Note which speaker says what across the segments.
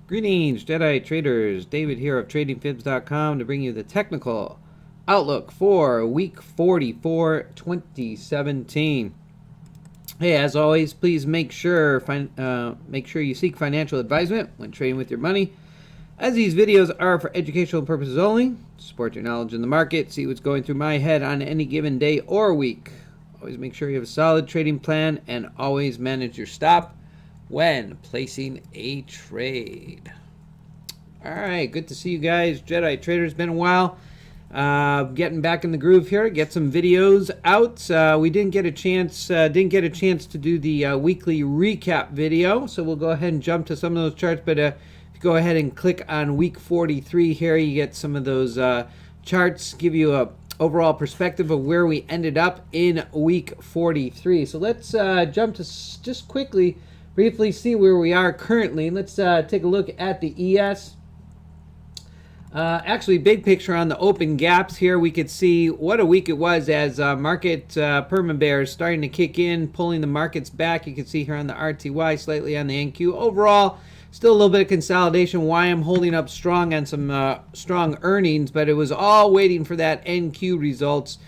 Speaker 1: Greetings, Jedi traders. David here of TradingFibs.com to bring you the technical outlook for week 44, 2017. Hey, as always, please make sure you seek financial advisement when trading with your money, as these videos are for educational purposes only. Support your knowledge in the market, see what's going through my head on any given day or week. Always make sure you have a solid trading plan and always manage your stop when placing a trade. All right, good to see you guys. Jedi traders, been a while. Getting back in the groove here. Get some videos out. We didn't get a chance to do the weekly recap video, so we'll go ahead and jump to some of those charts. But if you go ahead and click on week 43 here, you get some of those charts, give you a overall perspective of where we ended up in week 43. So let's jump to just quickly, briefly see where we are currently. Let's take a look at the ES. Actually, big picture on the open gaps here, we could see what a week it was as market perma-bears starting to kick in, pulling the markets back. You can see here on the RTY, slightly on the NQ. Overall, still a little bit of consolidation. YM holding up strong on some strong earnings, but it was all waiting for that NQ results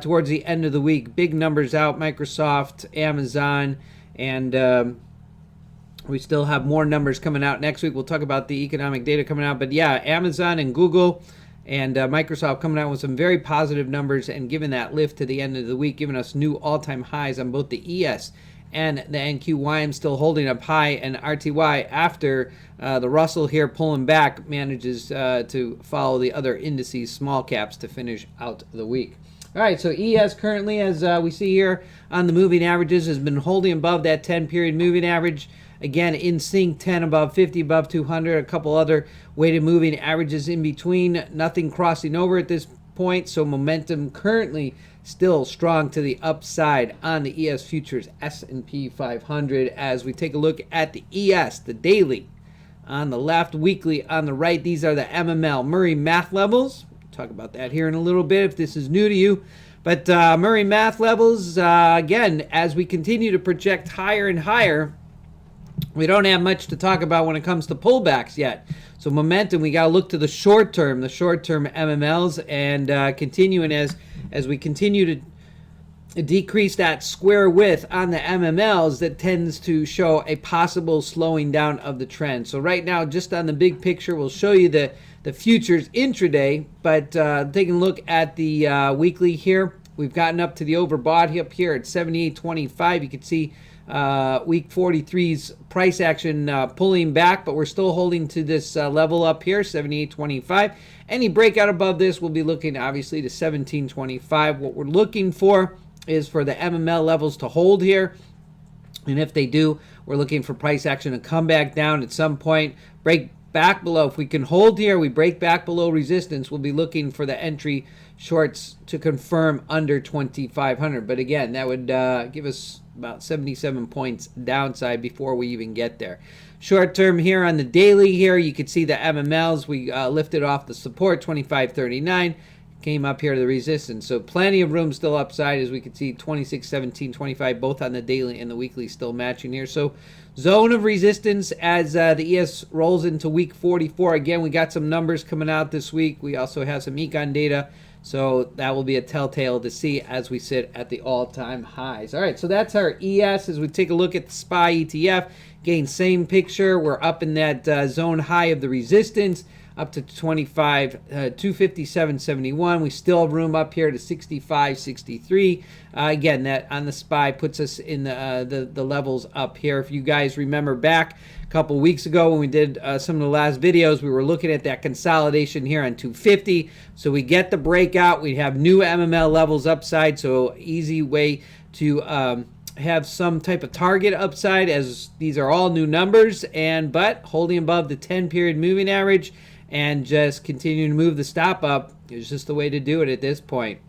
Speaker 1: towards the end of the week. Big numbers out, Microsoft, Amazon, and we still have more numbers coming out next week. We'll talk about the economic data coming out. But yeah, Amazon and Google and Microsoft coming out with some very positive numbers and giving that lift to the end of the week, giving us new all-time highs on both the ES and the NQYM, still holding up high, and RTY after the Russell here pulling back manages to follow the other indices, small caps, to finish out the week. All right, so ES currently, as we see here on the moving averages, has been holding above that 10-period moving average. Again, in sync, 10 above 50, above 200, a couple other weighted moving averages in between. Nothing crossing over at this point, so momentum currently still strong to the upside on the ES Futures S&P 500. As we take a look at the ES, the daily on the left, weekly on the right. These are the MML, Murray math levels. We'll talk about that here in a little bit if this is new to you. But Murray math levels, again, as we continue to project higher and higher, we don't have much to talk about when it comes to pullbacks yet. So momentum, we got to look to the short term MMLs, and continuing as we continue to decrease that square width on the MMLs, that tends to show a possible slowing down of the trend. So right now, just on the big picture, we'll show you the futures intraday, but taking a look at the weekly here, we've gotten up to the overbought up here at 78.25. You can see week 43's price action pulling back, but we're still holding to this level up here, 78.25. Any breakout above this, we'll be looking obviously to 17.25. What we're looking for is for the MML levels to hold here, and if they do, we're looking for price action to come back down at some point, break back below. If we can hold here, we break back below resistance, we'll be looking for the entry shorts to confirm under 2,500. But again, that would give us about 77 points downside before we even get there. Short term here on the daily here, you can see the MMLs. We lifted off the support, 25.39, came up here to the resistance. So plenty of room still upside, as we can see 26, 17, 25, both on the daily and the weekly still matching here. So zone of resistance as the ES rolls into week 44. Again, we got some numbers coming out this week. We also have some econ data. So that will be a telltale to see as we sit at the all-time highs. All right, so that's our ES. As we take a look at the SPY ETF, again, same picture. We're up in that zone high of the resistance, up to 257.71. We still have room up here to 65.63. Again, that on the SPY puts us in the levels up here. If you guys remember back a couple weeks ago when we did some of the last videos, we were looking at that consolidation here on 250. So we get the breakout. We have new MML levels upside, so easy way to have some type of target upside, as these are all new numbers, but holding above the 10-period moving average and just continuing to move the stop up is just the way to do it at this point.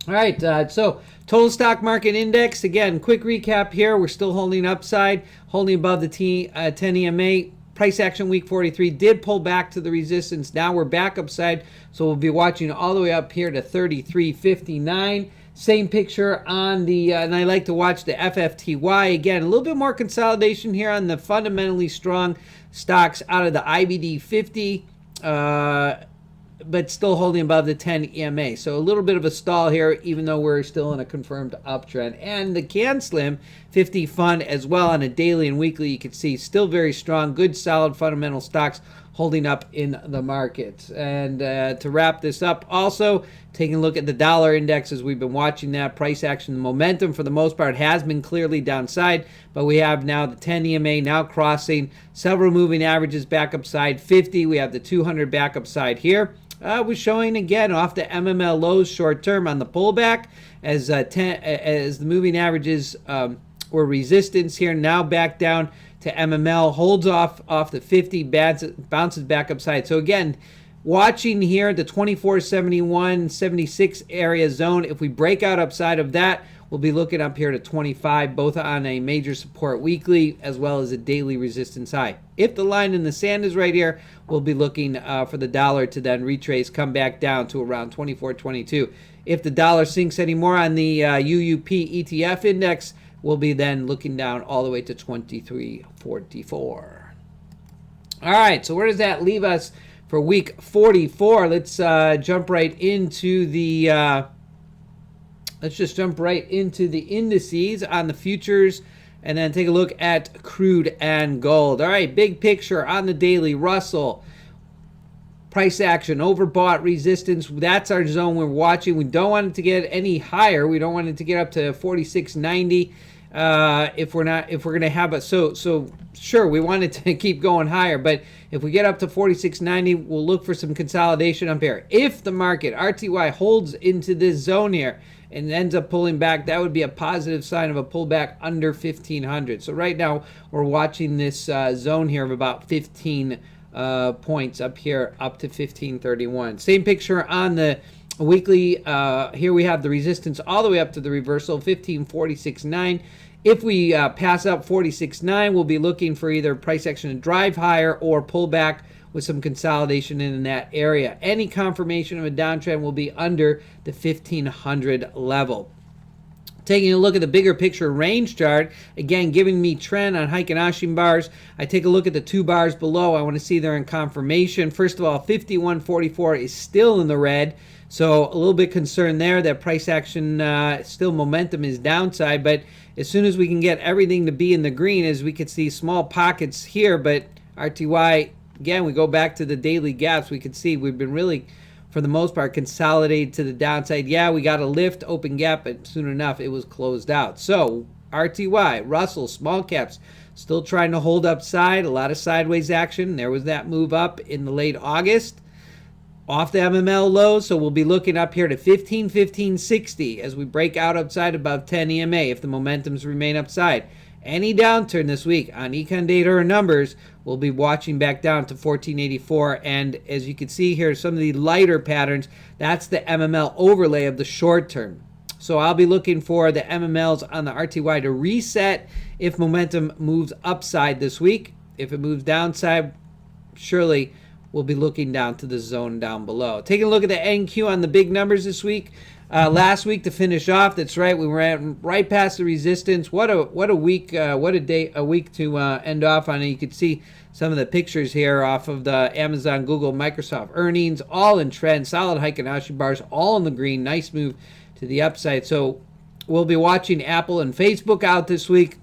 Speaker 1: All right, so total stock market index, again, quick recap here. We're still holding upside, holding above the 10 EMA. Price action week 43 did pull back to the resistance. Now we're back upside, so we'll be watching all the way up here to 33.59. Same picture on the, and I like to watch the FFTY. Again, a little bit more consolidation here on the fundamentally strong stocks out of the IBD 50, but still holding above the 10 EMA. So a little bit of a stall here, even though we're still in a confirmed uptrend. And the CanSlim 50 fund as well on a daily and weekly, you can see still very strong, good solid fundamental stocks holding up in the market. And to wrap this up, also taking a look at the dollar index as we've been watching that price action. The momentum for the most part has been clearly downside, but we have now the 10 EMA now crossing several moving averages back upside 50. We have the 200 back upside here. We're showing again off the MML lows short term on the pullback as the moving averages were resistance here, now back down to MML, holds off the 50, bounces back upside. So again, watching here the 24.71, 76 area zone. If we break out upside of that, we'll be looking up here to 25, both on a major support weekly as well as a daily resistance high. If the line in the sand is right here, we'll be looking for the dollar to then retrace, come back down to around 24.22. If the dollar sinks anymore on the UUP ETF index, we'll be then looking down all the way to 23.44. All right, so where does that leave us for week 44? Let's jump right into the let's just jump right into the indices on the futures and then take a look at crude and gold. All right, big picture on the daily. Russell price action, overbought, resistance. That's our zone we're watching. We don't want it to get any higher. We don't want it to get up to 46.90. If we're going to have a so sure, we want it to keep going higher, but if we get up to 46.90, we'll look for some consolidation up here. If the market RTY holds into this zone here and ends up pulling back, that would be a positive sign of a pullback under 1500. So right now we're watching this zone here of about 15 points up here, up to 1531. Same picture on the weekly. Here we have the resistance all the way up to the reversal, 1546.9. If we pass up 46.9, we'll be looking for either price action to drive higher or pull back with some consolidation in that area. Any confirmation of a downtrend will be under the 1500 level. Taking a look at the bigger picture range chart, again, giving me trend on Heiken Ashi bars. I take a look at the two bars below. I want to see they're in confirmation. First of all, 51.44 is still in the red. So a little bit concerned there that price action, still momentum is downside. But as soon as we can get everything to be in the green, as we could see small pockets here, but RTY, again, we go back to the daily gaps, we could see we've been really, for the most part, consolidated to the downside. Yeah, we got a lift, open gap, but soon enough, it was closed out. So RTY, Russell, small caps, still trying to hold upside. A lot of sideways action. There was that move up in the late August off the MML lows. So we'll be looking up here to 15.60 as we break out upside above 10 EMA if the momentums remain upside. Any downturn this week on econ data or numbers, we'll be watching back down to 1484. And as you can see here, some of the lighter patterns, that's the MML overlay of the short term. So I'll be looking for the MMLs on the RTY to reset if momentum moves upside this week. If it moves downside, surely we'll be looking down to the zone down below. Taking a look at the NQ on the big numbers this week. Last week to finish off, that's right, we were at right past the resistance. What a week, what a week to end off on. And you can see some of the pictures here off of the Amazon, Google, Microsoft earnings, all in trend. Solid hike in Ashi bars, all in the green. Nice move to the upside. So we'll be watching Apple and Facebook out this week.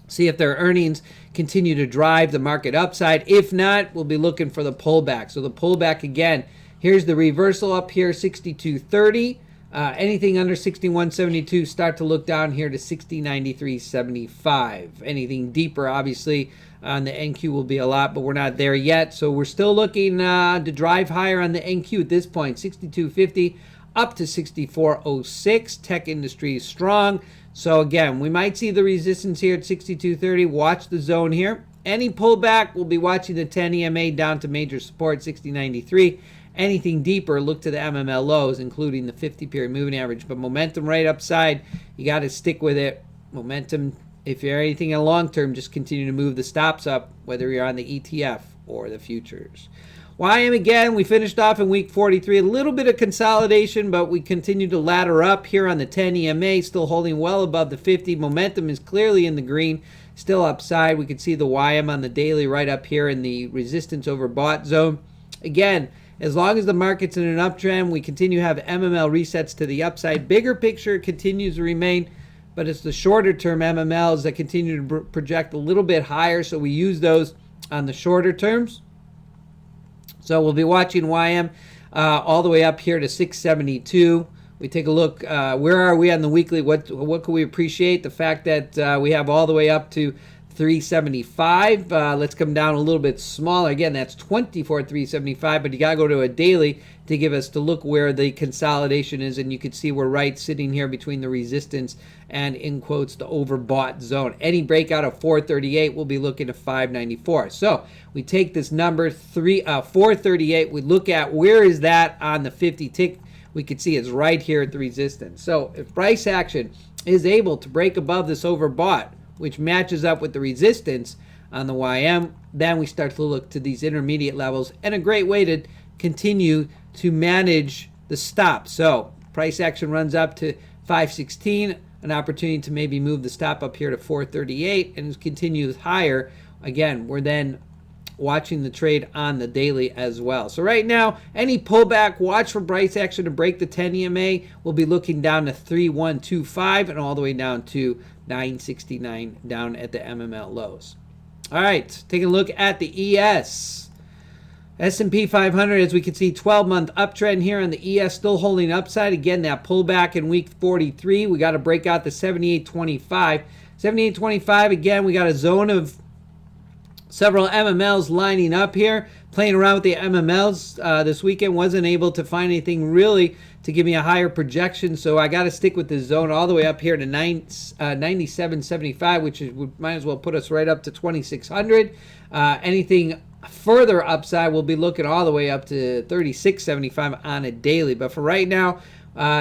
Speaker 1: See if their earnings continue to drive the market upside. If not, we'll be looking for the pullback. So the pullback again, here's the reversal up here, 62.30. Anything under 61.72, start to look down here to 60.93.75. Anything deeper, obviously, on the NQ will be a lot, but we're not there yet. So we're still looking to drive higher on the NQ at this point, 62.50 up to 64.06. Tech industry is strong. So again, we might see the resistance here at 62.30. Watch the zone here. Any pullback, we'll be watching the 10 EMA down to major support, 60.93. Anything deeper, look to the MML lows, including the 50-period moving average. But momentum right upside, you got to stick with it. Momentum, if you're anything in long term, just continue to move the stops up, whether you're on the ETF or the futures. YM again, we finished off in week 43. A little bit of consolidation, but we continue to ladder up here on the 10 EMA, still holding well above the 50. Momentum is clearly in the green, still upside. We can see the YM on the daily right up here in the resistance overbought zone. Again, as long as the market's in an uptrend, we continue to have MML resets to the upside. Bigger picture continues to remain, but it's the shorter term MMLs that continue to project a little bit higher, so we use those on the shorter terms. So we'll be watching YM all the way up here to 672. We take a look, where are we on the weekly? What can we appreciate? The fact that we have all the way up to 375. Let's come down a little bit smaller. Again, that's 24,375, but you got to go to a daily to look where the consolidation is, and you can see we're right sitting here between the resistance and, in quotes, the overbought zone. Any breakout of 438, we'll be looking at 594. So we take this number 438. We look at where is that on the 50 tick. We can see it's right here at the resistance. So if price action is able to break above this overbought, which matches up with the resistance on the YM, then we start to look to these intermediate levels, and a great way to continue to manage the stop. So price action runs up to 516, an opportunity to maybe move the stop up here to 438 and continues higher. Again, we're then watching the trade on the daily as well. So right now, any pullback, watch for price action to break the 10 EMA. We'll be looking down to 3125 and all the way down to 969 down at the MML lows. All right, taking a look at the ES. S&P 500, as we can see, 12-month uptrend here on the ES, still holding upside. Again, that pullback in week 43. We got to break out the 78.25. 78.25, again, we got a zone of several MMLs lining up here. Playing around with the MMLs this weekend, wasn't able to find anything really to give me a higher projection, so I got to stick with the zone all the way up here to 97.75, which might as well put us right up to 2,600. Anything further upside, we'll be looking all the way up to 36.75 on a daily. But for right now,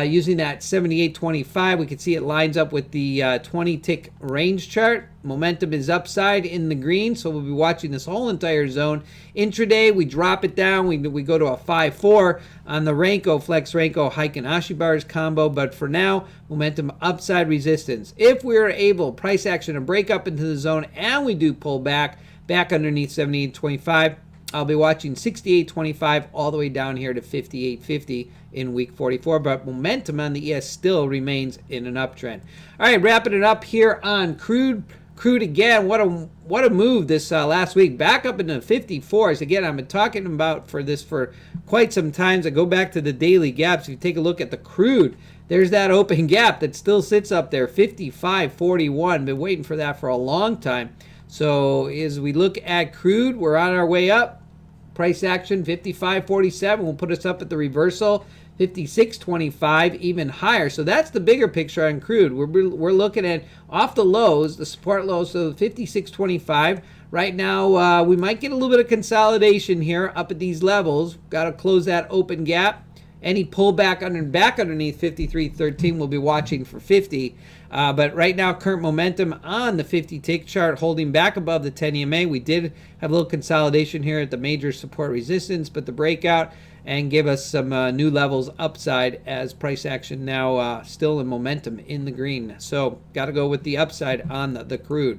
Speaker 1: using that 78.25, we can see it lines up with the 20-tick range chart. Momentum is upside in the green, so we'll be watching this whole entire zone. Intraday, we drop it down. We go to a 5-4 on the Renko, Flex Renko, Hike and Ashi bars combo. But for now, momentum upside resistance. If we're able, price action to break up into the zone and we do pull back underneath 78.25, I'll be watching 68.25 all the way down here to 58.50 in week 44, but momentum on the ES still remains in an uptrend. All right, wrapping it up here on Crude. Crude again, what a move this last week. Back up into the 54s. Again, I've been talking about this for quite some time. So go back to the daily gaps. If you take a look at the Crude, there's that open gap that still sits up there, 55.41. Been waiting for that for a long time. So as we look at Crude, we're on our way up. Price action 55.47 will put us up at the reversal, 56.25, even higher. So that's the bigger picture on Crude. We're looking at off the lows, the support lows, so 56.25. Right now, we might get a little bit of consolidation here up at these levels. Got to close that open gap. Any pullback back underneath 53.13, we'll be watching for 50. But right now, current momentum on the 50-tick chart holding back above the 10 EMA. We did have a little consolidation here at the major support resistance, but the breakout and give us some new levels upside as price action now still in momentum in the green. So got to go with the upside on the Crude.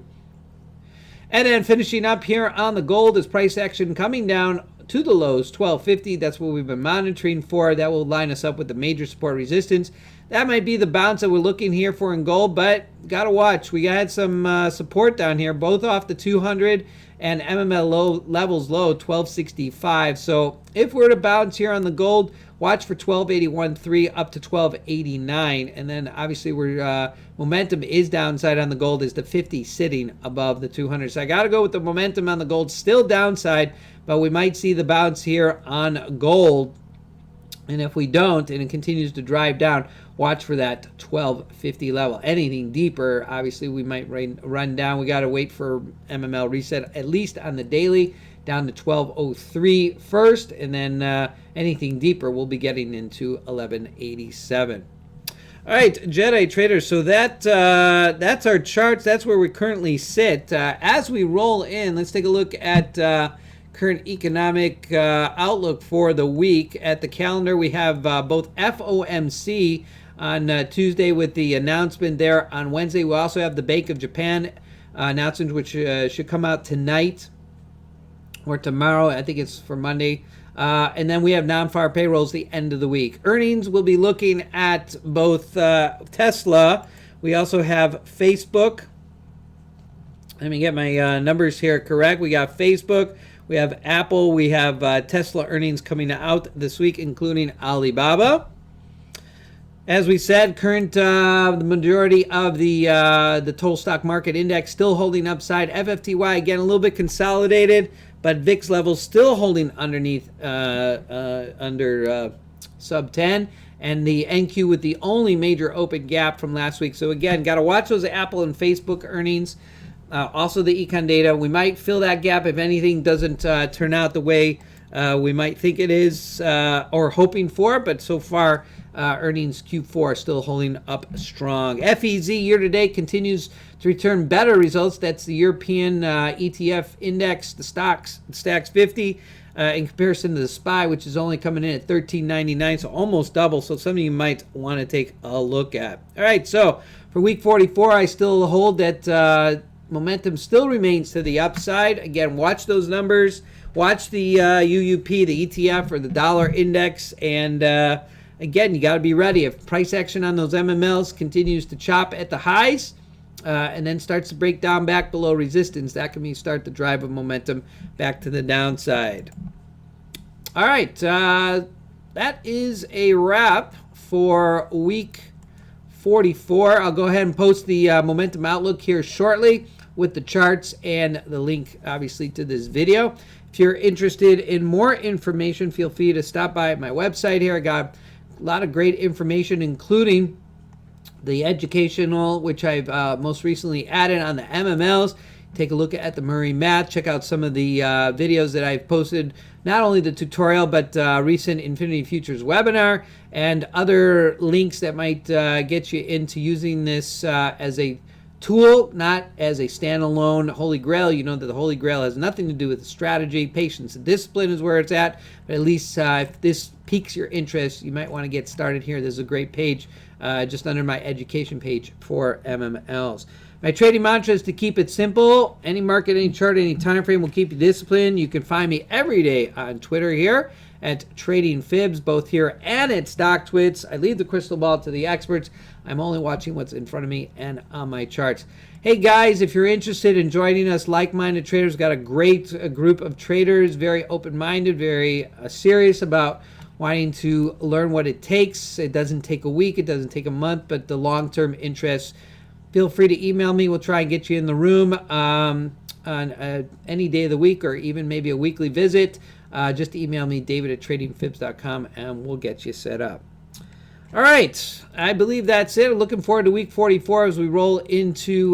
Speaker 1: And then finishing up here on the gold is price action coming down to the lows, 1250. That's what we've been monitoring for. That will line us up with the major support resistance. That might be the bounce that we're looking here for in gold, but got to watch. We had some support down here, both off the 200 and MML levels low, 1265. So if we're to bounce here on the gold, watch for 1281.3 up to 1289. And then obviously momentum is downside on the gold is the 50 sitting above the 200. So I got to go with the momentum on the gold, still downside, but we might see the bounce here on gold. And if we don't, and it continues to drive down, watch for that 1250 level. Anything deeper, obviously, we might run down. We got to wait for MML reset, at least on the daily, down to 1203 first. And then anything deeper, we'll be getting into 1187. All right, Jedi traders. So that's our charts. That's where we currently sit. As we roll in, let's take a look at current economic outlook for the week. At the calendar, we have both FOMC on Tuesday with the announcement there. On Wednesday, we also have the Bank of Japan announcement, which should come out tonight or tomorrow. I think it's for Monday. And then we have non-farm payrolls the end of the week. Earnings, we'll be looking at both Tesla. We also have Facebook. Let me get my numbers here correct. We got Facebook, we have Apple, we have Tesla earnings coming out this week, including Alibaba. As we said, the majority of the total stock market index still holding upside. FFTY, again, a little bit consolidated, but VIX levels still holding underneath, under sub 10. And the NQ with the only major open gap from last week. So again, got to watch those Apple and Facebook earnings. Also the econ data. We might fill that gap if anything doesn't turn out the way we might think it is or hoping for. But so far, earnings Q4 still holding up strong. FEZ year-to-date continues to return better results. That's the European ETF index, the Stacks 50. In comparison to the SPY, which is only coming in at $13.99, so almost double. So something you might want to take a look at. All right, so for week 44, I still hold that momentum still remains to the upside. Again, watch those numbers. Watch the UUP, the ETF, or the dollar index. And again, you got to be ready. If price action on those MMLs continues to chop at the highs, and then starts to break down back below resistance, that can start to drive a momentum back to the downside. All right, that is a wrap for week 44. I'll go ahead and post the momentum outlook here shortly with the charts and the link, obviously, to this video. If you're interested in more information, feel free to stop by at my website here. I got a lot of great information, including the educational, which I've most recently added on the MMLs. Take a look at the Murray math. Check out some of the videos that I've posted, not only the tutorial, but recent Infinity Futures webinar and other links that might get you into using this as a tool, not as a standalone Holy Grail. You know that the Holy Grail has nothing to do with the strategy. Patience and discipline is where it's at. But at least if this piques your interest, you might want to get started here. There's a great page just under my education page for MMLs. My trading mantra is to keep it simple. Any market, any chart, any time frame will keep you disciplined. You can find me every day on Twitter here at Trading Fibs, both here and at StockTwits. I leave the crystal ball to the experts. I'm only watching what's in front of me and on my charts. Hey guys, if you're interested in joining us, like-minded traders, got a great group of traders, very open-minded, very serious about wanting to learn what it takes. It doesn't take a week, it doesn't take a month, but the long-term interest. Feel free to email me. We'll try and get you in the room on any day of the week, or even maybe a weekly visit. Just email me, david@tradingfibs.com, and we'll get you set up. All right, I believe that's it. Looking forward to week 44 as we roll into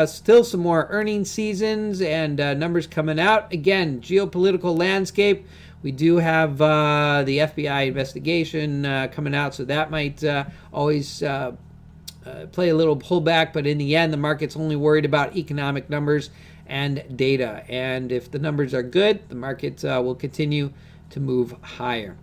Speaker 1: still some more earnings seasons and numbers coming out. Again, geopolitical landscape. We do have the FBI investigation coming out, so that might always play a little pullback. But in the end, the market's only worried about economic numbers and data. And if the numbers are good, the market will continue to move higher.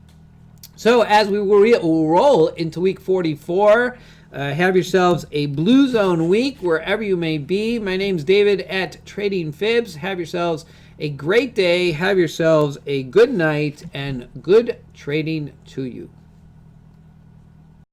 Speaker 1: So as we will roll into week 44, have yourselves a blue zone week wherever you may be. My name's David at Trading Fibs. Have yourselves a great day. Have yourselves a good night and good trading to you.